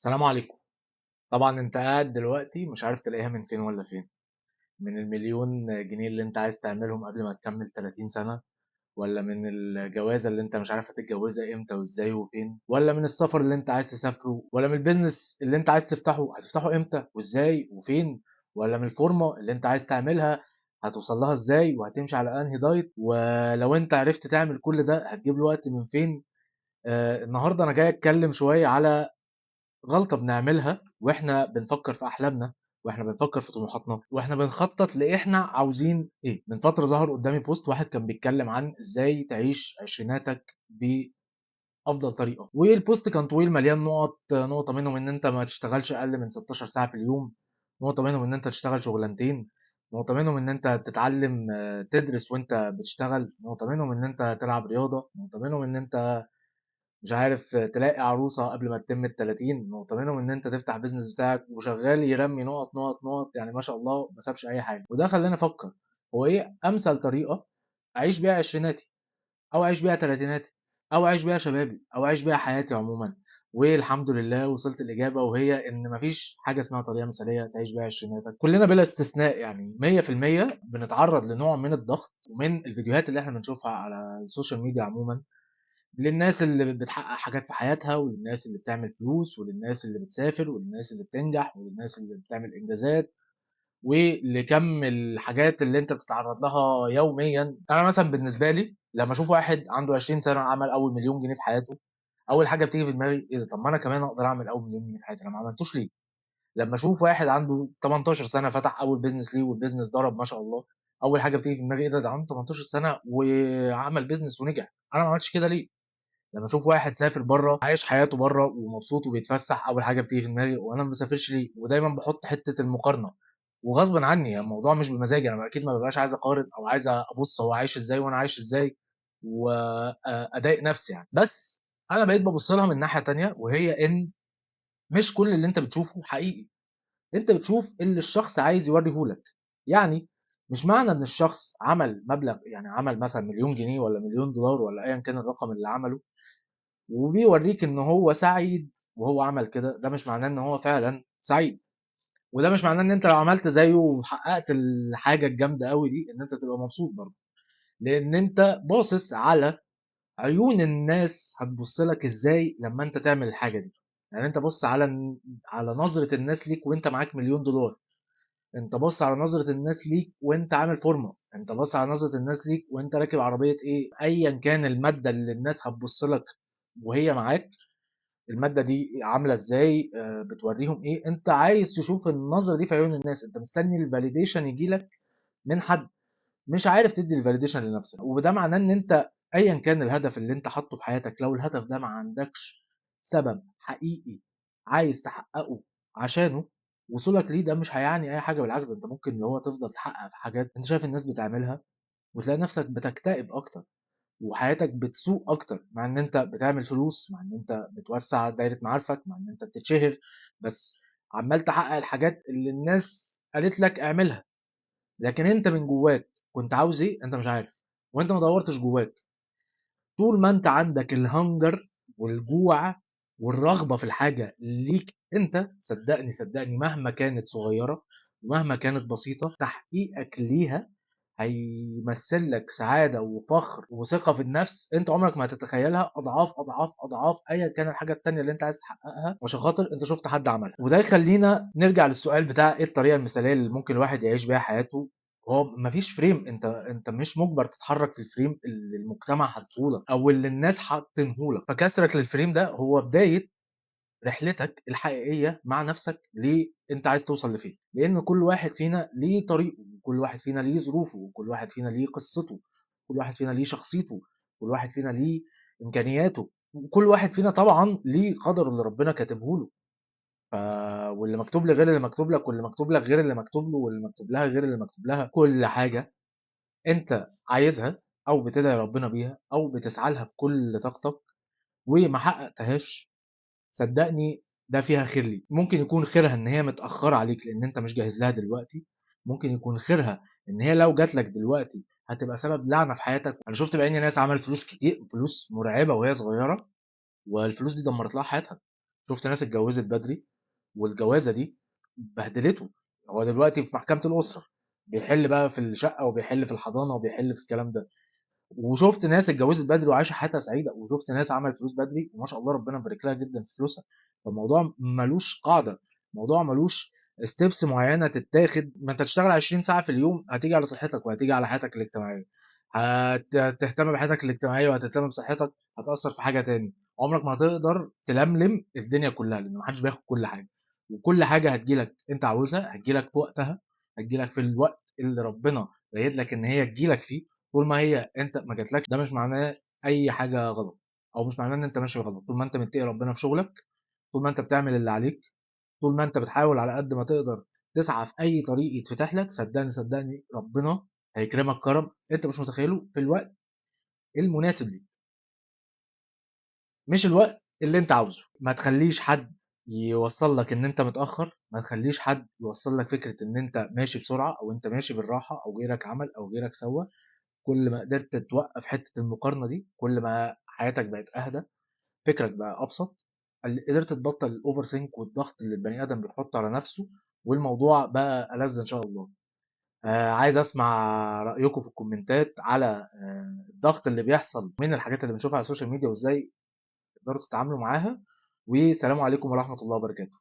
السلام عليكم. طبعًا أنت قاعد دلوقتي مش عارف تلاقيها من فين والّا فين، من المليون جنيه اللي أنت عايز تعملهم قبل ما تكمّل 30 سَنة، والّا من الجوازة اللي أنت مش عارف هتتجوّزها إمتى وإزاي وفين، والّا من السفر اللي أنت عايز تسافره، والّا من الbusiness اللي أنت عايز تفتحه هتفتحه إمتى وإزاي وفين، والّا من الفورمة اللي أنت عايز تعملها هتوصل لها إزاي وهتمشي على أنهي diet، ولو أنت عرفت تعمل كل ده هتجيب له وقت من فين. النهارده أنا جاي أتكلّم شوية على غلطة بنعملها وإحنا بنفكّر في أحلامنا، وإحنا بنفكّر في طموحاتنا، وإحنا بنخطّط لإحنا عاوزين إيه. من فترة ظهر قدّامي post واحد كان بيتكلّم عن إزاي تعيش عشريناتك بأفضل طريقة، والpost كان طويل مليان نُقط، نقطة منهم إن أنت ما تشتغلش أقل من 16 ساعة في اليوم، نقطة منهم إن أنت تشتغل شغلانتين، نقطة منهم إن أنت تتعلّم تدرس وأنت بتشتغل، نقطة منهم إن أنت تلعب رياضة، نقطة منهم إن أنت مش عارف تلاقي عروسة قبل ما تتم ال30، نقطة منهم إن أنت تفتح business بتاعك وشغال يرمي نقط، نقط، نقط، يعني ما شاء الله ما سابش أي حاجة. وده خلّاني أفكّر هو إيه أمثل طريقة أعيش بيها عشريناتي، أو أعيش بيها تلاتيناتي، أو أعيش بيها شبابي، أو أعيش بيها حياتي عمومًا. والحمد لله وصلت لإجابة، وهي إن ما فيش حاجة اسمها طريقة مثالية تعيش بيها عشريناتك. كلنا بلا استثناء يعني 100% بنتعرّض لنوع من الضغط ومن الفيديوهات اللي إحنا بنشوفها على السوشيال ميديا عمومًا، للناس اللي بتحقق حاجات في حياتها، وللناس اللي بتعمل فلوس، وللناس اللي بتسافر، وللناس اللي بتنجح، وللناس اللي بتعمل إنجازات، ولكم الحاجات اللي أنت بتتعرّض لها يوميًا. أنا مثلًا بالنسبة لي لمّا أشوف واحد عنده 20 سَنة عمل أول مليون جنيه في حياته، أول حاجة بتيجي في دماغي إيه ده، طب ما أنا كمان أقدر أعمل أول مليون جنيه في حياتي، أنا ما عملتوش ليه؟ لمّا أشوف واحد عنده 18 سَنة فتح أول business ليه والbusiness ضرب ما شاء الله، أول حاجة بتيجي في دماغي إيه ده، ده عنده 18 سَنة وعمل business ونجح، أنا ما عملتش كده ليه؟ لمّا أشوف واحد سافر برّه، عايش حياته برّه ومبسوط وبيتفسّح، أول حاجة بتيجي في دماغي هو أنا ما باسافرش ليه؟ ودايمًا باحُط حتّة المقارنة، وغصبٍ عني، يعني الموضوع مش بمزاجي، أنا أكيد ما بابقاش عايز أقارن أو عايز أبُص هو عايش إزاي وأنا عايش إزاي، أضايق نَفْسي يعني. بس أنا بقيت بابُص لها من ناحية تانية، وهي إن مش كل اللي أنت بتشوفه حقيقي، أنت بتشوف اللي الشخص عايز يورّيه لك. يعني مش معنى إن الشخص عمل مبلغ، يعني عمل مثلًا مليون جنيه والّا مليون دولار والّا أيًا كان الرقم اللي عمله، وبيورّيك إن هو سعيد وهو عمل كده، ده مش معناه إن هو فعلًا سعيد، وده مش معناه إن أنت لو عملت زيه وحققت الحاجة الجامدة أوي دي إن أنت تبقى مبسوط برضه، لإن أنت باصص على عيون الناس هتبُص لك إزاي لمّا أنت تعمل الحاجة دي. يعني أنت بُص على نظرة الناس ليك وأنت معاك مليون دولار، أنت بُص على نظرة الناس ليك وأنت عامل فورمة، أنت بُص على نظرة الناس ليك وأنت راكب عربية إيه، أيًا كان المادة اللي الناس هتبُص لك وهي معاك، المادة دي عاملة إزاي، بتورّيهم إيه، أنت عايز تشوف النظرة دي في عيون الناس، أنت مستني الvalidation ييجي لك من حد، مش عارف تدّي الvalidation لنفسك. وده معناه إن أنت أيًا كان الهدف اللي أنت حاطّه في حياتك، لو الهدف ده ما عندكش سبب حقيقي عايز تحققه عشانه، وصولك ليه ده مش هيعني أي حاجة، بالعكس أنت ممكن اللي هو تفضل تحقق في حاجات أنت شايف الناس بتعملها، وتلاقي نفسك بتكتئب أكتر. وحياتك بتسوء أكتر، مع إن أنت بتعمل فلوس، مع إن أنت بتوسّع دايرة معارفك، مع إن أنت بتتشهر، بس عمّال تحقق الحاجات اللي الناس قالت لك اعملها، لكن أنت من جواك كنت عاوز إيه؟ أنت مش عارف، وأنت ما دوّرتش جواك. طول ما أنت عندك الhunger والجوع والرغبة في الحاجة ليك أنت، صدّقني، صدّقني مهما كانت صغيّرة ومهما كانت بسيطة، تحقيقك ليها هيمثّل لك سعادة وفخر وثقة في النفس أنت عمرك ما هتتخيّلها أضعاف، أضعاف، أضعاف أيًا كان الحاجة التانية اللي أنت عايز تحققها عشان خاطر أنت شُفت حد عملها. وده يخلّينا نرجع للسؤال بتاع إيه الطريقة المثالية اللي ممكن الواحد يعيش بيها حياته. هو ما فيش frame، أنت مش مُجبر تتحرّك في الframe اللي المجتمع حاطّه لك أو اللي الناس حاطّينه لك، فكسرك للframe ده هو بداية رحلتك الحقيقية مع نفسك أنت عايز توصل لفين، لأن كل واحد فينا ليه طريقه، وكل واحد فينا ليه ظروفه، وكل واحد فينا ليه قصته، كل واحد فينا ليه شخصيته، كل واحد فينا ليه إمكانياته، وكل واحد فينا طبعًا ليه قدره اللي ربنا كاتبه له. ف واللي مكتوب لي غير اللي مكتوب لك، واللي مكتوب لك غير اللي مكتوب له، واللي مكتوب لها غير اللي مكتوب لها. كل حاجة أنت عايزها أو بتدعي ربنا بيها أو بتسعى لها بكل طاقتك وما حققتهاش، صدّقني ده فيها خير ليك. ممكن يكون خيرها إن هي متأخّرة عليك لإن أنت مش جاهز لها دلوقتي، ممكن يكون خيرها إن هي لو جات لك دلوقتي هتبقى سبب لعنة في حياتك. أنا شُفت بعيني ناس عملت فلوس كتير، فلوس مرعبة وهي صغيّرة، والفلوس دي دمّرت لها حياتها. شُفت ناس اتجوّزت بدري والجوازة دي بهدلته. هو دلوقتي في محكمة الأسرة، بيحِل بقى في الشقة وبيحِل في الحضانة وبيحِل في الكلام ده. وشُفت ناس اتجوّزت بدري وعايشة حياتها سعيدة، وشُفت ناس عملت فلوس بدري وما شاء الله ربنا مبارك لها جدًا في فلوسها. فالموضوع ما لوش قاعدة، الموضوع ما لوش steps معيّنة تتاخد. ما أنت هتشتغل 20 ساعة في اليوم، هتيجي على صحتك وهتيجي على حياتك الاجتماعية. هتهتم بحياتك الاجتماعية وهتهتم بصحتك، هتأثّر في حاجة تاني. عمرك ما هتقدر تلملم الدنيا كلّها، لإن ما حدش بياخد كل حاجة، وكل حاجة هتيجي لك أنت عاوزها، هتيجي لك في وقتها، هتيجي لك في الوقت اللي ربنا رايد لك إن هي تيجي لك فيه. طول ما هي أنت ما جاتلكش ده مش معناه أي حاجة غلط، أو مش معناه إن أنت ماشي غلط. طول ما أنت متقي ربنا في شغلك، طول ما أنت بتعمل اللي عليك، طول ما أنت بتحاول على قد ما تقدر تسعى في أي طريق يتفتح لك، صدّقني، صدّقني ربنا هيكرمك كرم أنت مش متخيّله في الوقت المناسب ليك، مش الوقت اللي أنت عاوزه. ما تخلّيش حد يوصّل لك إن أنت متأخّر، ما تخلّيش حد يوصّل لك فكرة إن أنت ماشي بسرعة أو أنت ماشي بالراحة أو غيرك عمل أو غيرك سوّى. كل ما قدرت توقّف حتّة المقارنة دي، كل ما حياتك بقت أهدى، فكرك بقى أبسط، قدرت تبطّل الoverthink والضغط اللي البني آدم بيحطّه على نَفْسه، والموضوع بقى ألَذ إن شاء الله. عايز أسمع رأيكم في الكومنتات على الضغط اللي بيحصل من الحاجات اللي بنشوفها على السوشيال ميديا وإزاي تقدروا تتعاملوا معاها. والسلام عليكم ورحمة الله وبركاته.